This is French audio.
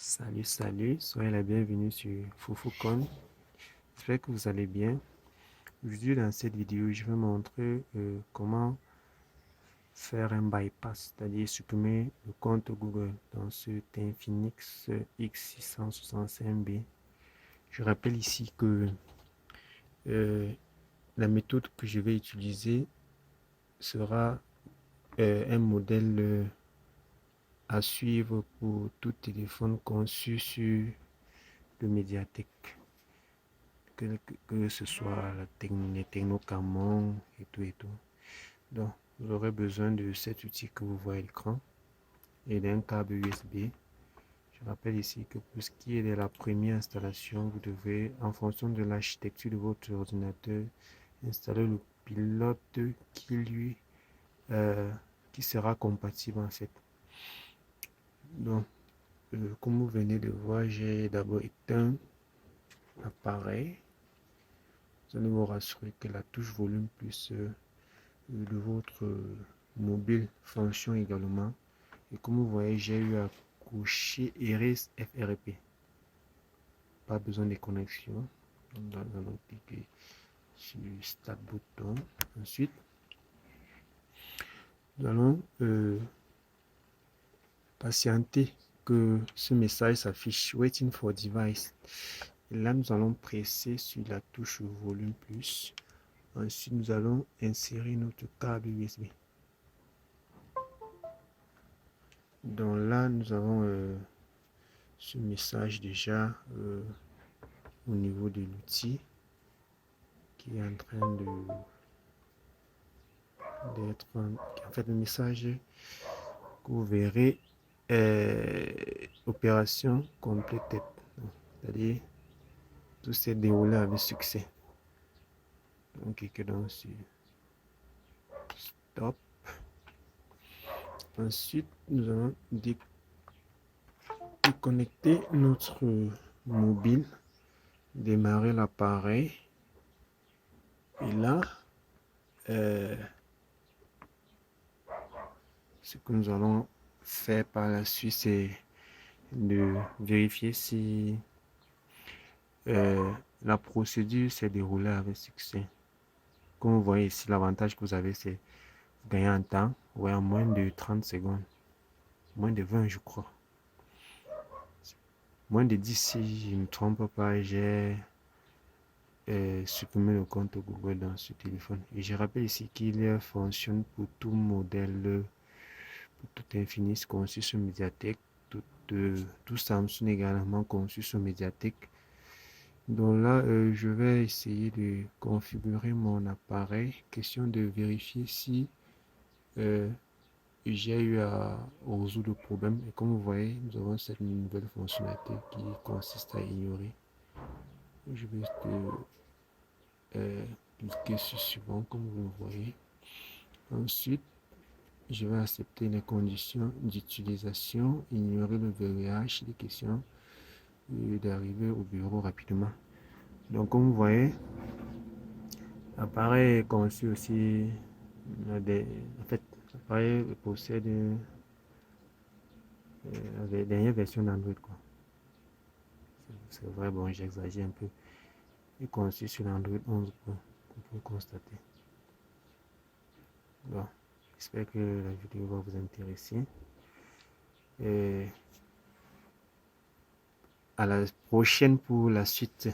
Salut, soyez la bienvenue sur FouFouCon. J'espère que vous allez bien. Aujourd'hui, dans cette vidéo, je vais montrer comment faire un bypass, c'est-à-dire supprimer le compte Google dans ce Infinix X665B. Je rappelle ici que euh, la méthode que je vais utiliser sera un modèle à suivre pour tout téléphone conçu sur le Mediatek. Que ce soit les Techno-Camon et tout et tout. Donc, vous aurez besoin de cet outil que vous voyez à l'écran et d'un câble USB. Je rappelle ici que pour ce qui est de la première installation, vous devez, en fonction de l'architecture de votre ordinateur, installer le pilote qui sera compatible en fait. Donc, comme vous venez de voir, j'ai d'abord éteint l'appareil. Vous allez vous rassurer que la touche volume plus de votre mobile fonctionne également. Et comme vous voyez, j'ai eu à coucher Iris FRP. Pas besoin de connexion. Nous allons cliquer sur Start bouton. Ensuite, nous allons patienter que ce message s'affiche Waiting for device. Et là, nous allons presser sur la touche volume plus. Ensuite, nous allons insérer notre câble USB. Donc là, nous avons ce message déjà au niveau de l'outil qui est en train d'être en fait le message que vous verrez opération complétée, c'est-à-dire tout s'est déroulé avec succès. Donc cliquez donc sur stop. Ensuite, nous allons déconnecter notre mobile, démarrer l'appareil et là ce que nous allons faire par la suite, c'est de vérifier si la procédure s'est déroulée avec succès. Comme vous voyez ici, l'avantage que vous avez, c'est gagner en temps, ouais, en moins de 30 secondes. Moins de 20, je crois. Moins de 10, si je ne me trompe pas, j'ai supprimé le compte Google dans ce téléphone. Et je rappelle ici qu'il fonctionne pour tout modèle, pour tout Infinix conçu sur Mediatek, tout Samsung également conçu sur Mediatek. Donc là, je vais essayer de configurer mon appareil. Question de vérifier si j'ai eu à résoudre le problème. Et comme vous voyez, nous avons cette nouvelle fonctionnalité qui consiste à ignorer. Je vais cliquer sur suivant comme vous le voyez. Ensuite, je vais accepter les conditions d'utilisation, ignorer le verrouillage des questions et d'arriver au bureau rapidement. Donc comme vous voyez, l'appareil est conçu aussi en fait, l'appareil possède la dernière version d'Android quoi. C'est vrai, bon, j'exagère un peu. Il est conçu sur l'Android 11 comme on peut constater. Bon, j'espère que la vidéo va vous intéresser. Et à la prochaine pour la suite.